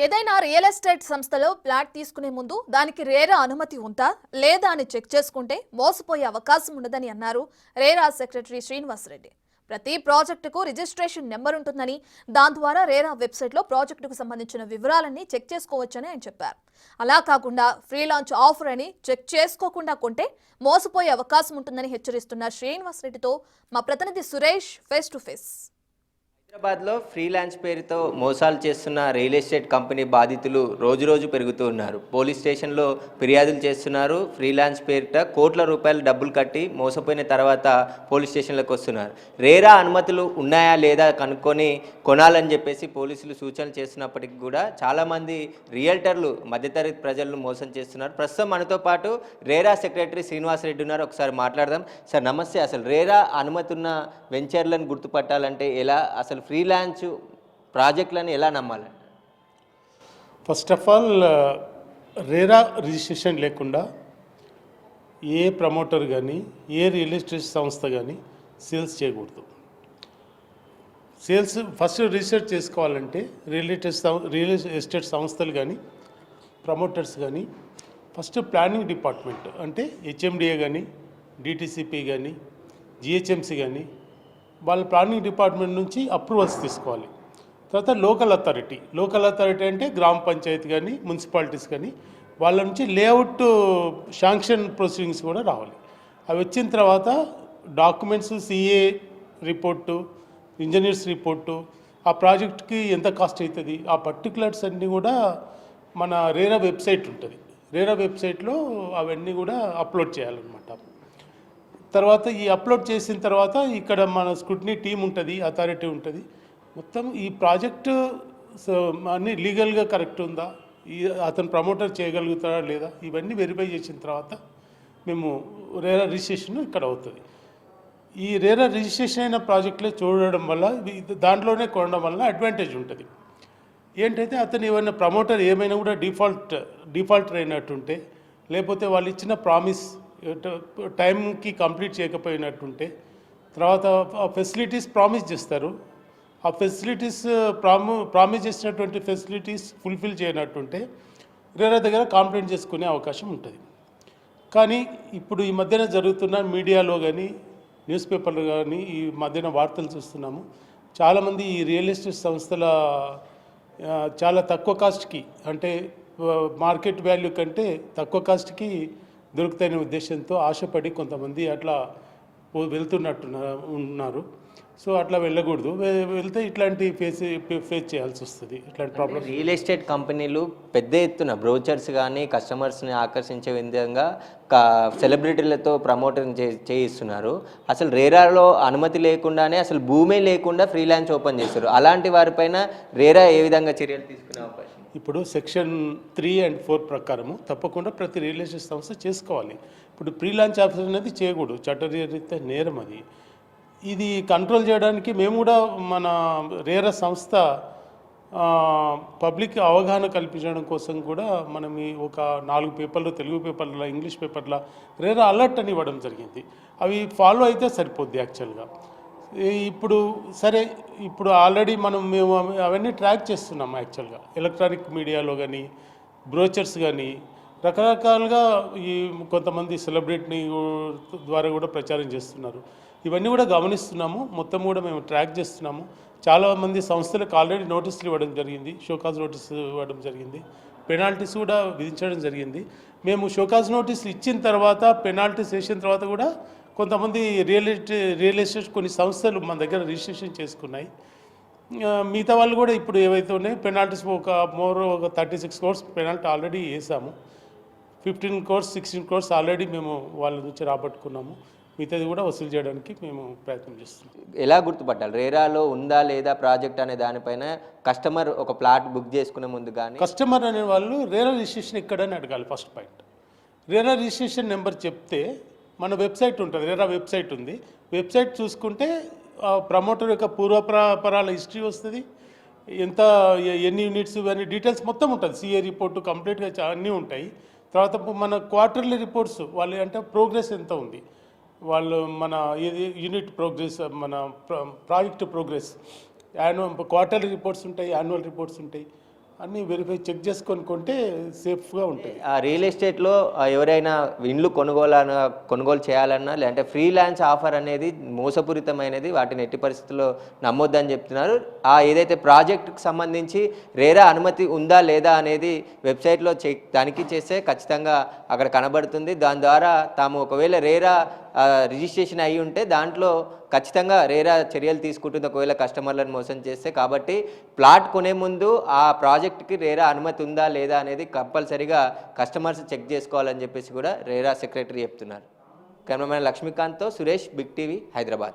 ఏదైనా real estate సంస్థలో flat తీసుకునే ముందు దానికి రేరా అనుమతి ఉందా లేదా అని చెక్ చేసుకుంటే మోసపోయే అవకాశం ఉండదని అన్నారు రేరా సెక్రటరీ శ్రీనివాసరెడ్డి. ప్రతి ప్రాజెక్టుకు రిజిస్ట్రేషన్ నెంబర్ ఉంటుందని, దాని ద్వారా రేరా వెబ్సైట్లో ప్రాజెక్టుకు సంబంధించిన వివరాలన్నీ చెక్ చేసుకోవచ్చని ఆయన చెప్పారు. అలా కాకుండా ఫ్రీ లాంచ్ ఆఫర్ అని చెక్ చేసుకోకుండా కొంటే మోసపోయే అవకాశం ఉంటుందని హెచ్చరిస్తున్న శ్రీనివాసరెడ్డితో మా ప్రతినిధి సురేష్ ఫేస్ టు ఫేస్. హైదరాబాద్లో ఫ్రీలాన్స్ పేరుతో మోసాలు చేస్తున్న రియల్ ఎస్టేట్ కంపెనీ బాధితులు రోజురోజు పెరుగుతూ ఉన్నారు. పోలీస్ స్టేషన్లో ఫిర్యాదులు చేస్తున్నారు. ఫ్రీలాన్స్ పేరిట కోట్ల రూపాయలు డబ్బులు కట్టి మోసపోయిన తర్వాత పోలీస్ స్టేషన్లకు వస్తున్నారు. రేరా అనుమతులు ఉన్నాయా లేదా కనుక్కొని కొనాలని చెప్పేసి పోలీసులు సూచనలు చేస్తున్నప్పటికీ కూడా చాలామంది రియల్టర్లు మధ్యతరగతి ప్రజలను మోసం చేస్తున్నారు. ప్రస్తుతం మనతో పాటు రేరా సెక్రటరీ శ్రీనివాసరెడ్డి ఉన్నారు. ఒకసారి మాట్లాడదాం. సార్ నమస్తే. అసలు రేరా అనుమతి ఉన్న వెంచర్లను గుర్తుపట్టాలంటే ఎలా, అసలు ఫ్రీలాన్స్ ప్రాజెక్టులను ఎలా నమ్మాలి? First of all RERA registration లేకుండా ఏ ప్రమోటర్ కానీ ఏ రియల్ ఎస్టేట్ సంస్థ కానీ సేల్స్ చేయకూడదు. సేల్స్ ఫస్ట్ రిజిస్టర్ చేసుకోవాలంటే రియల్ ఎస్టేట్ సంస్థలు కానీ ప్రమోటర్స్ కానీ ఫస్ట్ ప్లానింగ్ డిపార్ట్మెంట్ అంటే హెచ్ఎండిఏ కానీ డిటిసిపి కానీ జిహెచ్ఎంసి కానీ వాళ్ళ ప్లానింగ్ డిపార్ట్మెంట్ నుంచి అప్రూవల్స్ తీసుకోవాలి. తర్వాత లోకల్ అథారిటీ అంటే గ్రామ పంచాయతీ కానీ మున్సిపాలిటీస్ కానీ వాళ్ళ నుంచి లేఅవుట్ శాంక్షన్ ప్రొసీడింగ్స్ కూడా రావాలి. అవి వచ్చిన తర్వాత documents, CA report, engineers report, ఆ ప్రాజెక్ట్కి ఎంత కాస్ట్ అవుతుంది, ఆ పర్టికులర్స్ అన్నీ కూడా మన రేరా వెబ్సైట్ ఉంటుంది. రేరా వెబ్సైట్లో అవన్నీ కూడా అప్లోడ్ చేయాలన్నమాట. తర్వాత ఈ అప్లోడ్ చేసిన తర్వాత ఇక్కడ మన స్క్రూటినీ టీం ఉంటుంది, అథారిటీ ఉంటుంది. మొత్తం ఈ ప్రాజెక్టు అన్నీ లీగల్గా కరెక్ట్ ఉందా, అతను ప్రమోటర్ చేయగలుగుతాడా లేదా, ఇవన్నీ వెరిఫై చేసిన తర్వాత మేము రేరా రిజిస్ట్రేషన్ ఇక్కడ అవుతుంది. ఈ రేరా రిజిస్ట్రేషన్ అయిన ప్రాజెక్టులే చూడడం వల్ల, దాంట్లోనే కొనడం వల్ల అడ్వాంటేజ్ ఉంటుంది. ఏంటంటే అతను ఏమైనా ప్రమోటర్ ఏమైనా కూడా డిఫాల్టర్ అయినట్టుంటే, లేకపోతే వాళ్ళు ఇచ్చిన ప్రామిస్ టైంకి కంప్లీట్ చేయకపోయినట్టుంటే, తర్వాత ఆ ఫెసిలిటీస్ ప్రామిస్ చేస్తారు, ఆ ఫెసిలిటీస్ ప్రామిస్ చేసినటువంటి ఫెసిలిటీస్ ఫుల్ఫిల్ చేయనట్టుంటే రేరా దగ్గర కంప్లైంట్ చేసుకునే అవకాశం ఉంటుంది. కానీ ఇప్పుడు ఈ మధ్యన జరుగుతున్న మీడియాలో కానీ న్యూస్ పేపర్లు కానీ ఈ మధ్యన వార్తలు చూస్తున్నాము. చాలామంది ఈ రియల్ ఎస్టేట్ సంస్థల చాలా తక్కువ కాస్ట్కి, అంటే మార్కెట్ వాల్యూ కంటే తక్కువ కాస్ట్కి దొరుకుతాయనే ఉద్దేశంతో ఆశపడి కొంతమంది అట్లా వెళ్తున్నట్టు ఉన్నారు. సో అట్లా వెళ్ళకూడదు. వెళ్తే ఇట్లాంటి ఫేస్ చేయాల్సి వస్తుంది, ఇట్లాంటి ప్రాబ్లమ్. రియల్ ఎస్టేట్ కంపెనీలు పెద్ద ఎత్తున బ్రోచర్స్ కానీ కస్టమర్స్ని ఆకర్షించే విధంగా సెలబ్రిటీలతో ప్రమోటింగ్ చేయిస్తున్నారు. అసలు రేరాలో అనుమతి లేకుండానే అసలు భూమే లేకుండా ఫ్రీలాన్స్ ఓపెన్ చేస్తారు. అలాంటి వారిపైన రేరా ఏ విధంగా చర్యలు తీసుకునే అవకాశం? ఇప్పుడు సెక్షన్ 3 and 4 ప్రకారము తప్పకుండా ప్రతి రియల్ ఎస్టేట్ సంస్థ చేసుకోవాలి. ఇప్పుడు ప్రీ లాంచ్ ఆఫీసర్ అనేది చేయకూడదు, చట్టరీత్యా నేరం అది. ఇది కంట్రోల్ చేయడానికి మేము కూడా మన రేరా సంస్థ పబ్లిక్ అవగాహన కల్పించడం కోసం కూడా మనం ఒక 4 పేపర్లు, తెలుగు పేపర్ల, ఇంగ్లీష్ పేపర్ల రేరా అలర్ట్ అని ఇవ్వడం జరిగింది. అవి ఫాలో అయితే సరిపోద్ది యాక్చువల్గా. ఇప్పుడు సరే, ఇప్పుడు ఆల్రెడీ మేము అవన్నీ ట్రాక్ చేస్తున్నాం యాక్చువల్గా. ఎలక్ట్రానిక్ మీడియాలో కానీ బ్రోచర్స్ కానీ రకరకాలుగా ఈ కొంతమంది సెలబ్రిటీని ద్వారా కూడా ప్రచారం చేస్తున్నారు. ఇవన్నీ కూడా గమనిస్తున్నాము, మొత్తం కూడా మేము ట్రాక్ చేస్తున్నాము. చాలామంది సంస్థలకు ఆల్రెడీ నోటీసులు ఇవ్వడం జరిగింది, షోకాజ్ నోటీసు ఇవ్వడం జరిగింది, పెనాల్టీస్ కూడా విధించడం జరిగింది. మేము షోకాజ్ నోటీసులు ఇచ్చిన తర్వాత, పెనాల్టీస్ వేసిన తర్వాత కూడా కొంతమంది రియల్ ఎస్టేట్ కొన్ని సంస్థలు మన దగ్గర రిజిస్ట్రేషన్ చేసుకున్నాయి. మిగతా వాళ్ళు కూడా ఇప్పుడు ఏవైతే ఉన్నాయో పెనాల్టీస్ ఒక 36 crores పెనాల్టీ ఆల్రెడీ వేసాము. 15 crores 16 crores ఆల్రెడీ మేము వాళ్ళ నుంచి రాబట్టుకున్నాము. మిగతాది కూడా వసూలు చేయడానికి మేము ప్రయత్నం చేస్తున్నాం. ఎలా గుర్తుపట్టాలి రేరాలో ఉందా లేదా ప్రాజెక్ట్ అనే దానిపైన? కస్టమర్ ఒక ప్లాట్ బుక్ చేసుకునే ముందు కానీ కస్టమర్ అనే వాళ్ళు రేరా రిజిస్ట్రేషన్ ఎక్కడని అడగాలి. First point, RERA registration number చెప్తే మన వెబ్సైట్ ఉంటుంది, రేరా వెబ్సైట్ ఉంది. వెబ్సైట్ చూసుకుంటే ప్రమోటర్ యొక్క పూర్వపరాల హిస్టరీ వస్తుంది, ఎన్ని యూనిట్స్ ఇవన్నీ డీటెయిల్స్ మొత్తం ఉంటుంది. సిఏ రిపోర్టు కంప్లీట్గా అన్నీ ఉంటాయి. తర్వాత మన క్వార్టర్లీ రిపోర్ట్స్, వాళ్ళు అంటే ప్రోగ్రెస్ ఎంత ఉంది, వాళ్ళు మన యూనిట్ ప్రోగ్రెస్, మన ప్రాజెక్ట్ ప్రోగ్రెస్, క్వార్టర్లీ రిపోర్ట్స్ ఉంటాయి, యాన్యువల్ రిపోర్ట్స్ ఉంటాయి. అన్నీ వెరిఫై చెక్ చేసుకొని కొంటే సేఫ్గా ఉంటాయి. ఆ రియల్ ఎస్టేట్లో ఎవరైనా ఇండ్లు కొనుగోలు చేయాలన్నా లేదంటే ఫ్రీలాన్స్ ఆఫర్ అనేది మోసపూరితమైనది, వాటిని ఎట్టి పరిస్థితుల్లో నమ్మొద్దని చెప్తున్నారు. ఏదైతే ప్రాజెక్టుకు సంబంధించి రేరా అనుమతి ఉందా లేదా అనేది వెబ్సైట్లో తనిఖీ చేస్తే ఖచ్చితంగా అక్కడ కనబడుతుంది. దాని ద్వారా తాము ఒకవేళ రేరా రిజిస్ట్రేషన్ అయ్యి ఉంటే దాంట్లో ఖచ్చితంగా రేరా చర్యలు తీసుకుంటుంది ఒకవేళ కస్టమర్లను మోసం చేస్తే. కాబట్టి ప్లాట్ కొనే ముందు ఆ ప్రాజెక్ట్కి రేరా అనుమతి ఉందా లేదా అనేది కంపల్సరీగా కస్టమర్స్ చెక్ చేసుకోవాలని చెప్పేసి కూడా రేరా సెక్రటరీ చెప్తున్నారు. కెమెరామెన్ లక్ష్మీకాంత్తో సురేష్, బిగ్ టీవీ, హైదరాబాద్.